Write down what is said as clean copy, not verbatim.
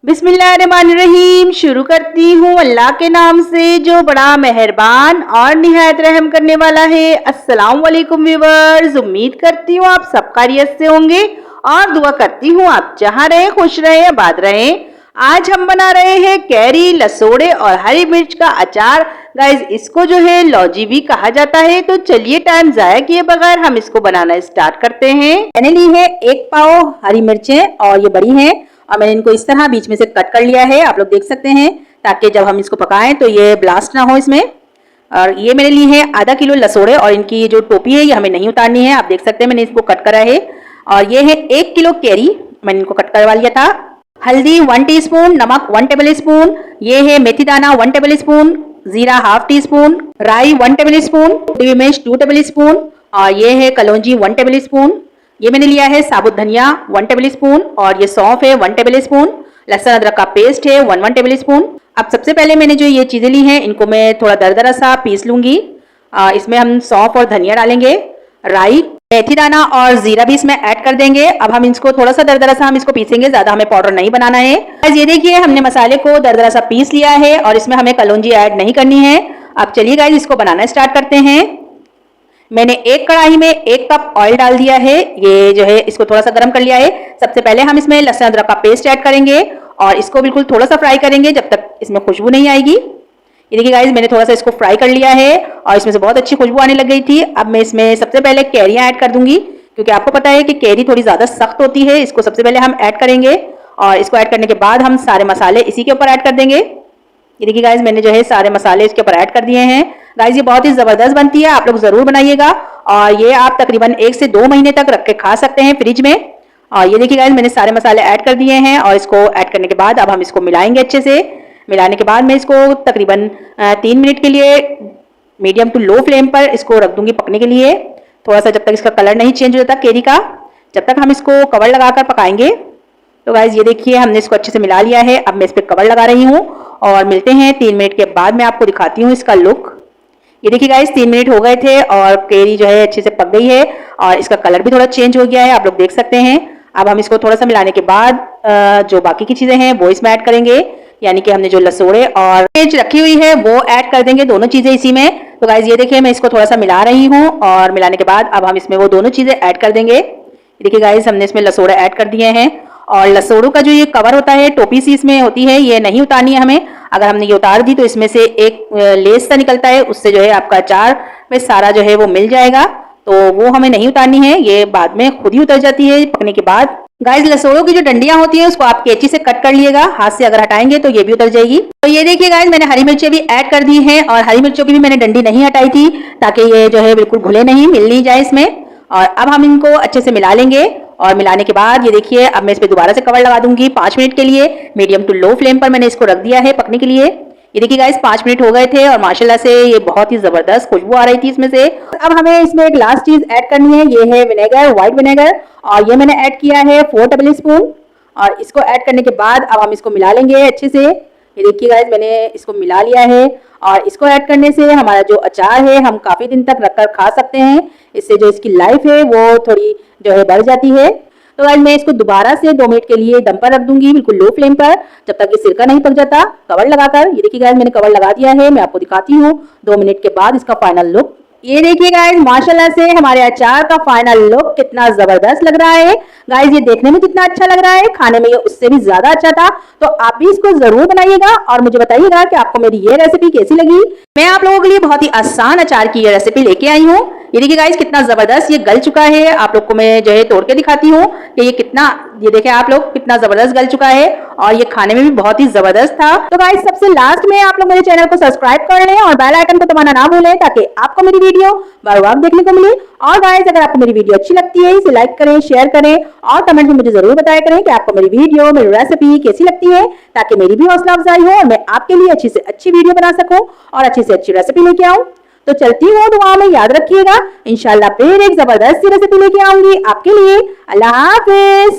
बिस्मिल्लाहिर्रहमानिर्रहीम। शुरू करती हूँ अल्लाह के नाम से जो बड़ा मेहरबान और निहायत रहम करने वाला है। अस्सलाम वालेकुम व्यूअर्स, उम्मीद करती हूँ आप सब खैरियत से होंगे और दुआ करती हूँ आप जहाँ रहे खुश रहे आबाद रहे। आज हम बना रहे हैं कैरी, लसोड़े और हरी मिर्च का अचार। गाइज इसको जो है लौजी भी कहा जाता है। तो चलिए टाइम जाया किए बगैर हम इसको बनाना स्टार्ट करते हैं। मैंने ली है 1 पाव हरी मिर्चें और ये बड़ी हैं और मैंने इनको इस तरह बीच में से कट कर लिया है, आप लोग देख सकते हैं, ताकि जब हम इसको पकाएं तो ये ब्लास्ट ना हो इसमें। और ये मैंने ली है आधा किलो लसोड़े और इनकी जो टोपी है ये हमें नहीं उतारनी है, आप देख सकते हैं मैंने इसको कट करा है। और ये है 1 किलो कैरी, मैंने इनको कट करवा लिया था। हल्दी 1 टीस्पून, नमक 1 टेबल स्पून, ये है मेथी दाना 1 टेबल स्पून, जीरा हाफ टी स्पून, राई 1 टेबल स्पून, मिर्च 2 टेबल स्पून और ये है कलौंजी 1 टेबल स्पून। ये मैंने लिया है साबुत धनिया 1 टेबल स्पून और ये सौंफ है 1 टेबल स्पून, लहसुन अदरक का पेस्ट है 1 टेबल स्पून। अब सबसे पहले मैंने जो ये चीजें ली हैं इनको मैं थोड़ा दरदरा सा पीस लूंगी। इसमें हम सौंफ और धनिया डालेंगे, राई, मेथी दाना और जीरा भी इसमें ऐड कर देंगे। अब हम इसको थोड़ा सा दरदरा सा हम इसको पीसेंगे, ज्यादा हमें पाउडर नहीं बनाना है। ये देखिए हमने मसाले को दरदरा सा पीस लिया है और इसमें हमें कलौंजी ऐड नहीं करनी है। अब चलिए गाइस इसको बनाना स्टार्ट करते हैं। मैंने एक कढ़ाई में 1 कप ऑयल डाल दिया है, ये जो है इसको थोड़ा सा गर्म कर लिया है। सबसे पहले हम इसमें लहसुन अदरक का पेस्ट ऐड करेंगे और इसको बिल्कुल थोड़ा सा फ्राई करेंगे जब तक इसमें खुशबू नहीं आएगी। ये देखिए गाइस मैंने थोड़ा सा इसको फ्राई कर लिया है और इसमें से बहुत अच्छी खुशबू आने लग गई थी। अब मैं इसमें सबसे पहले कैरियां ऐड कर दूंगी, क्योंकि आपको पता है कि कैरी थोड़ी ज्यादा सख्त होती है। इसको सबसे पहले हम ऐड करेंगे और इसको ऐड करने के बाद हम सारे मसाले इसी के ऊपर ऐड कर देंगे। ये देखिए गाइस मैंने जो है सारे मसाले इसके ऊपर ऐड कर दिए हैं। गाइस ये बहुत ही जबरदस्त बनती है, आप लोग जरूर बनाइएगा और ये आप तकरीबन 1 से 2 महीने तक रख के खा सकते हैं फ्रिज में। और ये देखिए गाइस मैंने सारे मसाले ऐड कर दिए हैं और इसको ऐड करने के बाद अब हम इसको मिलाएंगे अच्छे से। मिलाने के बाद मैं इसको तकरीबन 3 मिनट के लिए मीडियम टू लो फ्लेम पर इसको रख दूंगी पकने के लिए, थोड़ा सा जब तक इसका कलर नहीं चेंज हो जाता कैरी का, जब तक हम इसको कवर लगाकर पकाएंगे। तो गाइस ये देखिए हमने इसको अच्छे से मिला लिया है। अब मैं इस पर कवर लगा रही हूँ और मिलते हैं 3 मिनट के बाद। मैं आपको दिखाती हूँ इसका लुक। ये देखिए गाइस 3 मिनट हो गए थे और कैरी जो है अच्छे से पक गई है और इसका कलर भी थोड़ा चेंज हो गया है, आप लोग देख सकते हैं। अब हम इसको थोड़ा सा मिलाने के बाद जो बाकी की चीजें हैं वो इसमें ऐड करेंगे, यानी कि हमने जो लसोड़े और मिर्च रखी हुई है वो ऐड कर देंगे, दोनों चीजें इसी में। तो गाइस ये देखिए मैं इसको थोड़ा सा मिला रही हूँ और मिलाने के बाद अब हम इसमें वो दोनों चीजें ऐड कर देंगे। देखिए गाइस हमने इसमें लसोड़े ऐड कर दिए हैं और लसोड़ों का जो ये कवर होता है, टोपी सी इसमें होती है, ये नहीं उतारनी है हमें। अगर हमने ये उतार दी तो इसमें से एक लेस सा निकलता है, उससे जो है आपका अचार में सारा जो है वो मिल जाएगा, तो वो हमें नहीं उतारनी है, ये बाद में खुद ही उतर जाती है पकने के बाद। गाइस लसोड़ों की जो डंडियां होती हैं उसको आप कैंची से कट कर लिएगा, हाथ से अगर हटाएंगे तो ये भी उतर जाएगी। तो ये देखिए गाइस मैंने हरी मिर्चें भी ऐड कर दी हैं और हरी मिर्चों की भी मैंने डंडी नहीं हटाई थी ताकि ये जो है बिल्कुल घुले नहीं, मिल नहीं जाए इसमें। और अब हम इनको अच्छे से मिला लेंगे और मिलाने के बाद ये देखिए अब मैं इस पे दोबारा से कवर लगा दूंगी 5 मिनट के लिए। मीडियम टू लो फ्लेम पर मैंने इसको रख दिया है पकने के लिए। ये देखिए गाइस 5 मिनट हो गए थे और माशाल्लाह से ये बहुत ही जबरदस्त खुशबू आ रही थी इसमें से। अब हमें इसमें एक लास्ट चीज ऐड करनी है, ये है विनेगर, व्हाइट विनेगर, और ये मैंने ऐड किया है 4 टेबल स्पून। और इसको ऐड करने के बाद अब हम इसको मिला लेंगे अच्छे से। ये देखिए गाइस मैंने इसको मिला लिया है और इसको ऐड करने से हमारा जो अचार है हम काफी दिन तक रखकर खा सकते हैं। इससे जो इसकी लाइफ है वो थोड़ी जो है बढ़ जाती है। तो गाइस मैं इसको दोबारा से 2 मिनट के लिए दम पर रख दूंगी बिल्कुल लो फ्लेम पर, जब तक ये सिरका नहीं पक जाता, कवर लगाकर। ये देखिए गाइस मैंने कवर लगा दिया है, मैं आपको दिखाती हूँ 2 मिनट के बाद इसका फाइनल लुक। ये देखिए गाइस माशाल्लाह से हमारे अचार का फाइनल लुक कितना जबरदस्त लग रहा है। गाइस ये देखने में कितना अच्छा लग रहा है, खाने में ये उससे भी ज्यादा अच्छा था। तो आप भी इसको जरूर बनाइएगा और मुझे बताइएगा कि आपको मेरी ये रेसिपी कैसी लगी। मैं आप लोगों के लिए बहुत ही आसान अचार की ये रेसिपी लेके आई हूँ। ये देखिए गाइस कितना जबरदस्त ये गल चुका है, आप लोग को मैं जो है तोड़ के दिखाती हूँ कि ये कितना, ये देखें आप लोग कितना जबरदस्त गल चुका है और ये खाने में भी बहुत ही जबरदस्त था। तो गाइस सबसे लास्ट में आप लोग मेरे चैनल को सब्सक्राइब कर लें और बेल आइकन को दबाना ना भूलें ताकि आपको मेरी वीडियो बार बार देखने को मिले। और गाइस अगर आपको मेरी वीडियो अच्छी लगती है इसे लाइक करें, शेयर करें और कमेंट में मुझे जरूर बताया करें कि आपको मेरी वीडियो, मेरी रेसिपी कैसी लगती है, ताकि मेरी भी हौसला अफजाई हो और मैं आपके लिए अच्छी से अच्छी वीडियो बना सकूं और अच्छी से अच्छी रेसिपी लेके आऊं। तो चलती हूँ, दुआ में याद रखिएगा, इंशाल्लाह फिर एक जबरदस्त रेसिपी लेके आऊंगी आपके लिए। अल्लाह हाफिज।